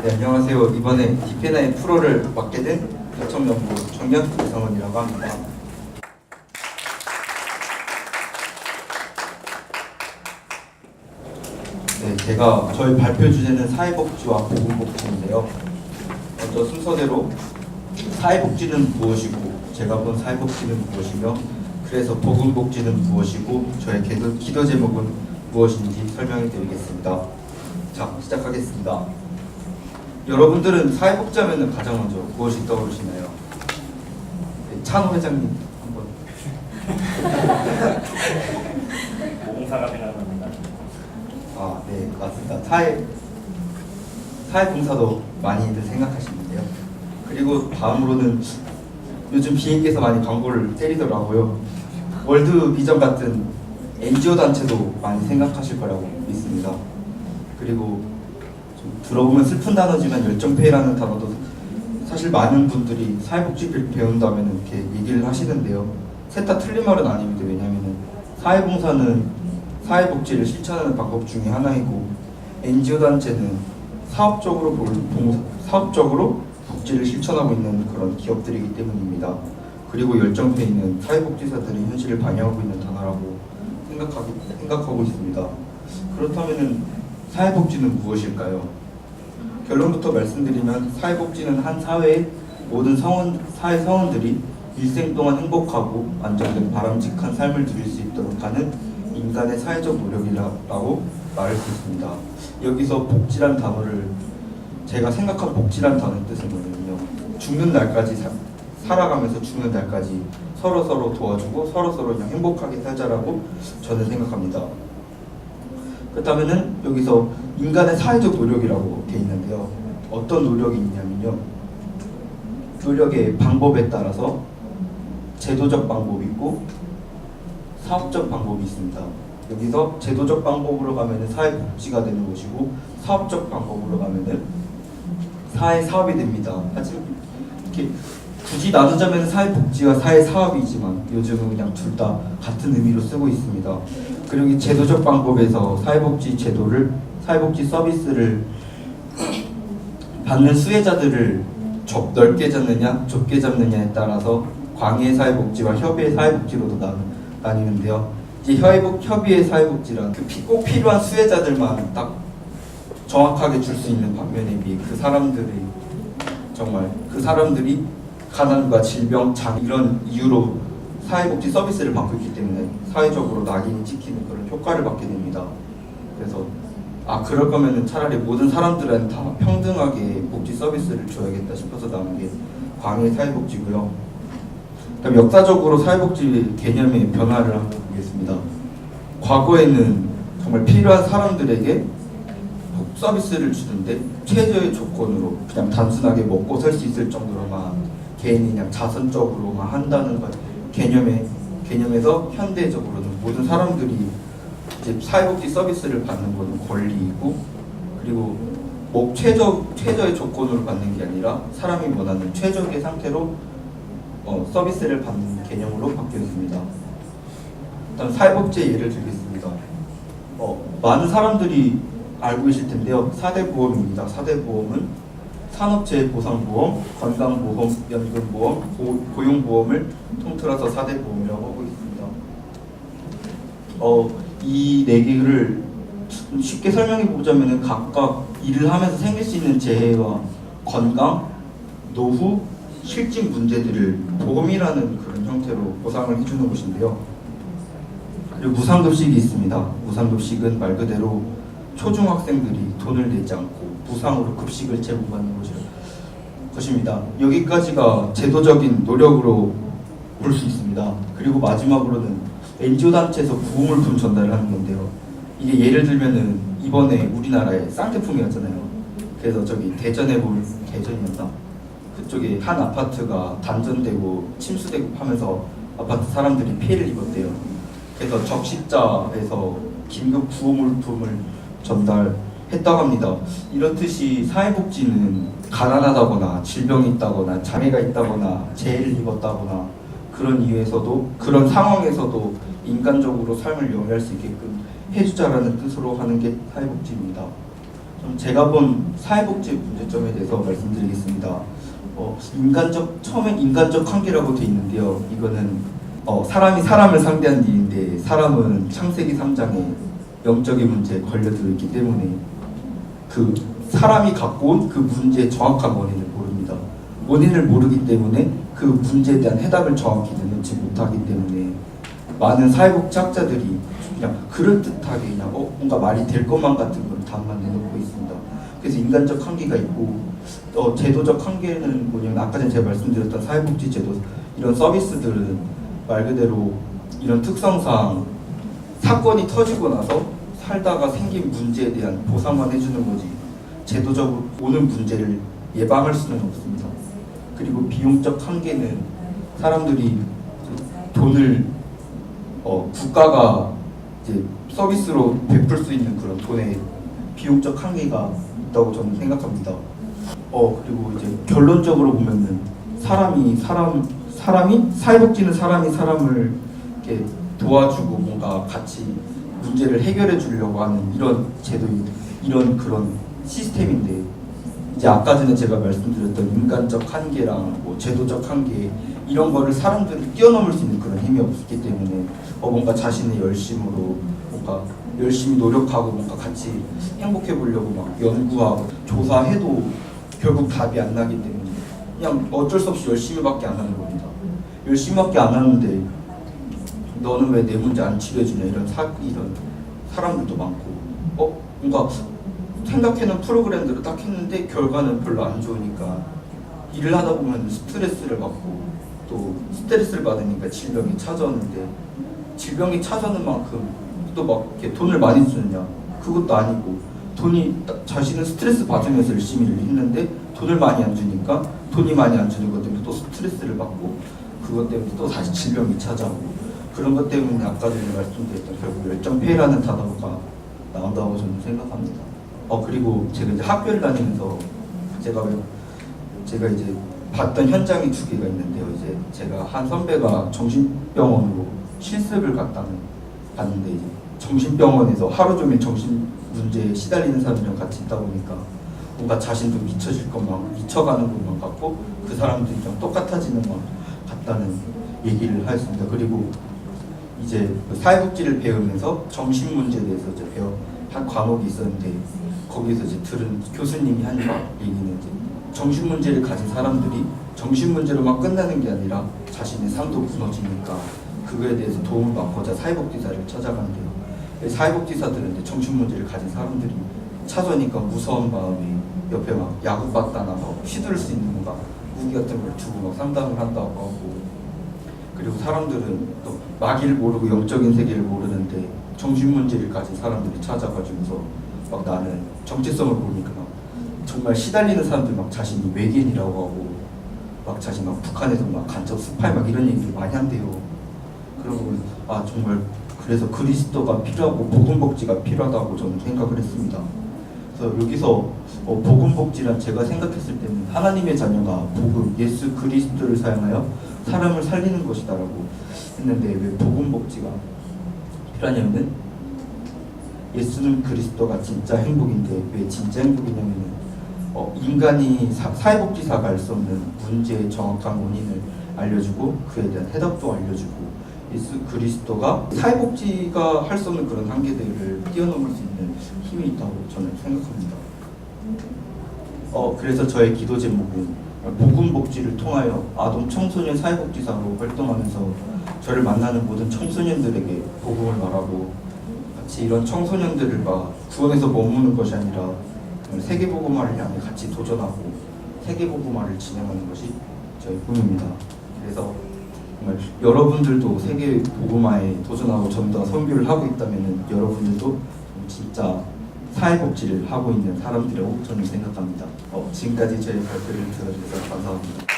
네, 안녕하세요. 이번에 디페나의 프로를 맡게 된 요청연구 청년 이성원이라고 합니다. 네, 저희 발표 주제는 사회복지와 보건복지인데요. 먼저 순서대로 사회복지는 무엇이고, 제가 본 사회복지는 무엇이며, 그래서 보건복지는 무엇이고, 저의 기도 제목은 무엇인지 설명해 드리겠습니다. 자, 시작하겠습니다. 여러분들은 사회복지하면 가장 먼저 무엇이 떠오르시나요? 네, 찬호 회장님 한번. 봉사가 생각납니다. 아, 네, 맞습니다. 사회봉사도 많이들 생각하시는데요. 그리고 다음으로는 요즘 비행기에서 많이 광고를 때리더라고요. 월드 비전 같은 NGO 단체도 많이 생각하실 거라고 믿습니다. 그리고 좀 들어보면 슬픈 단어지만 열정페이라는 단어도 사실 많은 분들이 사회복지를 배운다면 이렇게 얘기를 하시는데요. 셋 다 틀린 말은 아닙니다. 왜냐하면 사회봉사는 사회복지를 실천하는 방법 중에 하나이고, NGO 단체는 사업적으로 복지를 실천하고 있는 그런 기업들이기 때문입니다. 그리고 열정페이는 사회복지사들의 현실을 반영하고 있는 단어라고 생각하고 있습니다. 그렇다면 사회복지는 무엇일까요? 결론부터 말씀드리면 사회복지는 한 사회의 모든 사회 사원들이 일생 동안 행복하고 안정된 바람직한 삶을 누릴 수 있도록 하는 인간의 사회적 노력이라고 말할 수 있습니다. 여기서 복지란 단어를 제가 생각한 복지란 단어의 뜻은 뭐냐면요, 죽는 날까지 살아가면서 죽는 날까지 서로 도와주고 서로 그냥 행복하게 살자라고 저는 생각합니다. 그렇다면은 여기서 인간의 사회적 노력이라고 되어 있는데요. 어떤 노력이 있냐면요, 노력의 방법에 따라서 제도적 방법이 있고 사업적 방법이 있습니다. 여기서 제도적 방법으로 가면은 사회복지가 되는 것이고, 사업적 방법으로 가면은 사회사업이 됩니다. 하지만 이렇게 굳이 나누자면 사회복지와 사회사업이지만 요즘은 그냥 둘 다 같은 의미로 쓰고 있습니다. 그리고 이 제도적 방법에서 사회복지 서비스를 받는 수혜자들을 넓게 잡느냐 좁게 잡느냐에 따라서 광해 사회복지와 협의의 사회복지로도 나뉘는데요. 이제 협의의 사회복지란 꼭 필요한 수혜자들만 딱 정확하게 줄 수 있는 반면에 비해 그 사람들이 가난과 질병, 장 이런 이유로 사회복지 서비스를 받고 있기 때문에 사회적으로 낙인이 찍히는 그런 효과를 받게 됩니다. 그래서 그럴 거면은 차라리 모든 사람들한테 다 평등하게 복지 서비스를 줘야겠다 싶어서 나온 게 광해 사회복지고요. 그럼 역사적으로 사회복지 개념의 변화를 한번 보겠습니다. 과거에는 정말 필요한 사람들에게 서비스를 주는데 최저의 조건으로 그냥 단순하게 먹고 살 수 있을 정도로만 개인이 그냥 자선적으로만 한다는 것 개념에서 현대적으로는 모든 사람들이 이제 사회복지 서비스를 받는 것은 권리이고, 그리고 최저의 조건으로 받는 게 아니라 사람이 원하는 최적의 상태로 서비스를 받는 개념으로 바뀌었습니다. 일단 사회복지의 예를 들겠습니다. 많은 사람들이 알고 계실 텐데요. 4대 보험입니다. 4대 보험은 산업재해보상보험, 건강보험, 연금보험, 고용보험을 통틀어서 4대 보험이라고 하고 있습니다. 이 네 개를 쉽게 설명해 보자면 각각 일을 하면서 생길 수 있는 재해와 건강, 노후, 실직 문제들을 보험이라는 그런 형태로 보상을 해주는 것인데요. 그리고 무상급식이 있습니다. 무상급식은 말 그대로 초중학생들이 돈을 내지 않고 무상으로 급식을 제공받는 것입니다. 여기까지가 제도적인 노력으로 볼 수 있습니다. 그리고 마지막으로는 NGO 단체에서 구호물품 전달을 하는 건데요. 이게 예를 들면은 이번에 우리나라에 쌍태풍이었잖아요. 그래서 대전이었나? 그쪽에 한 아파트가 단전되고 침수되고 하면서 아파트 사람들이 피해를 입었대요. 그래서 적십자에서 긴급 구호물품을 전달했다고 합니다. 이렇듯이 사회복지는 가난하다거나 질병이 있다거나 장애가 있다거나 재해를 입었다거나 그런 상황에서도 인간적으로 삶을 영위할 수 있게끔 해주자라는 뜻으로 하는 게 사회복지입니다. 그럼 제가 본 사회복지 문제점에 대해서 말씀드리겠습니다. 처음에 인간적 관계라고 돼 있는데요. 이거는 사람이 사람을 상대한 일인데 사람은 창세기 3장에 영적인 문제에 걸려들어 있기 때문에 그 사람이 갖고 온 그 문제의 정확한 원인을 모릅니다. 원인을 모르기 때문에 그 문제에 대한 해답을 정확히 내놓지 못하기 때문에 많은 사회복지학자들이 그냥 그럴듯하게 그냥 뭔가 말이 될 것만 같은 걸 답만 내놓고 있습니다. 그래서 인간적 한계가 있고 제도적 한계는 뭐냐면 아까 전에 제가 말씀드렸던 사회복지 제도 이런 서비스들은 말 그대로 이런 특성상 사건이 터지고 나서 살다가 생긴 문제에 대한 보상만 해주는 거지 제도적으로 오는 문제를 예방할 수는 없습니다. 그리고 비용적 한계는 사람들이 돈을 국가가 이제 서비스로 베풀 수 있는 그런 돈의 비용적 한계가 있다고 저는 생각합니다. 그리고 이제 결론적으로 보면은 사회복지는 사람이 사람을 이렇게 도와주고 뭔가 같이 문제를 해결해 주려고 하는 이런 제도, 이런 그런 시스템인데 이제 아까 전에 제가 말씀드렸던 인간적 한계랑 뭐 제도적 한계 이런 거를 사람들이 뛰어넘을 수 있는 그런 힘이 없기 때문에 뭔가 자신의 열심으로 뭔가 열심히 노력하고 뭔가 같이 행복해 보려고 막 연구하고 조사해도 결국 답이 안 나기 때문에 그냥 어쩔 수 없이 열심히밖에 안 하는 겁니다. 열심히밖에 안 하는데 너는 왜 내 문제 안 치료해주냐 이런 사람들도 많고 뭔가 생각해놓은 프로그램들을 딱 했는데 결과는 별로 안 좋으니까 일을 하다 보면 스트레스를 받고 또 스트레스를 받으니까 질병이 찾아오는데 질병이 찾아오는 만큼 또 막 이렇게 돈을 많이 쓰느냐 그것도 아니고 자신은 스트레스 받으면서 열심히 일을 했는데 돈을 많이 안 주니까 돈이 많이 안 주는 것 때문에 또 스트레스를 받고 그것 때문에 또 다시 질병이 찾아오고 그런 것 때문에 아까 전에 말씀드렸던 결국 열정폐라는 단어가 나온다고 저는 생각합니다. 그리고 제가 이제 학교를 다니면서 제가 이제 봤던 현장이 두 개가 있는데요. 이제 제가 한 선배가 정신병원으로 실습을 갔는데 이제 정신병원에서 하루 종일 정신 문제에 시달리는 사람들이랑 같이 있다 보니까 뭔가 자신도 미쳐가는 것만 같고 그 사람들이랑 똑같아지는 것 같다는 얘기를 하였습니다. 그리고 이제 사회복지를 배우면서 정신 문제에 대해서 이제 한 과목이 있었는데 거기서 이제 들은 교수님이 한 얘기는 이제 정신 문제를 가진 사람들이 정신 문제로만 끝나는 게 아니라 자신의 삶도 무너지니까 그거에 대해서 도움을 받고자 사회복지사를 찾아간대요. 사회복지사들은 이제 정신 문제를 가진 사람들이 찾아오니까 무서운 마음에 옆에 막 야구바다나 막 휘두를 수 있는 뭔가 무기 같은 걸 주고 막 상담을 한다고 하고 그리고 사람들은 또 마귀를 모르고 영적인 세계를 모르는데 정신 문제를 가진 사람들이 찾아가지고서 막 나는 정체성을 모르니까 막 정말 시달리는 사람들 막 자신이 외계인이라고 하고 막 자신 막 북한에서 막 간첩 스파이 막 이런 얘기를 많이 한대요. 그러고 정말 그래서 그리스도가 필요하고 복음복지가 필요하다고 저는 생각을 했습니다. 그래서 여기서 복음복지란 제가 생각했을 때는 하나님의 자녀가 복음, 예수 그리스도를 사용하여 사람을 살리는 것이다라고 했는데 왜 복음복지가 필요하냐면은 예수는 그리스도가 진짜 행복인데 왜 진짜 행복이냐면은 인간이 사회복지사가 알 수 없는 문제의 정확한 원인을 알려주고 그에 대한 해답도 알려주고 예수 그리스도가 사회복지가 할 수 없는 그런 한계들을 뛰어넘을 수 있는 힘이 있다고 저는 생각합니다. 그래서 저의 기도 제목은 복음복지를 통하여 아동 청소년 사회복지사로 활동하면서 저를 만나는 모든 청소년들에게 복음을 말하고 같이 이런 청소년들을 구원에서 머무는 것이 아니라 세계복음화를 향해 같이 도전하고 세계복음화를 진행하는 것이 저의 꿈입니다. 그래서 정말 여러분들도 세계복음화에 도전하고 좀 더 선교를 하고 있다면 여러분들도 진짜 사회복지를 하고 있는 사람들이라고 저는 생각합니다. 지금까지 저의 발표를 들어주셔서 감사합니다.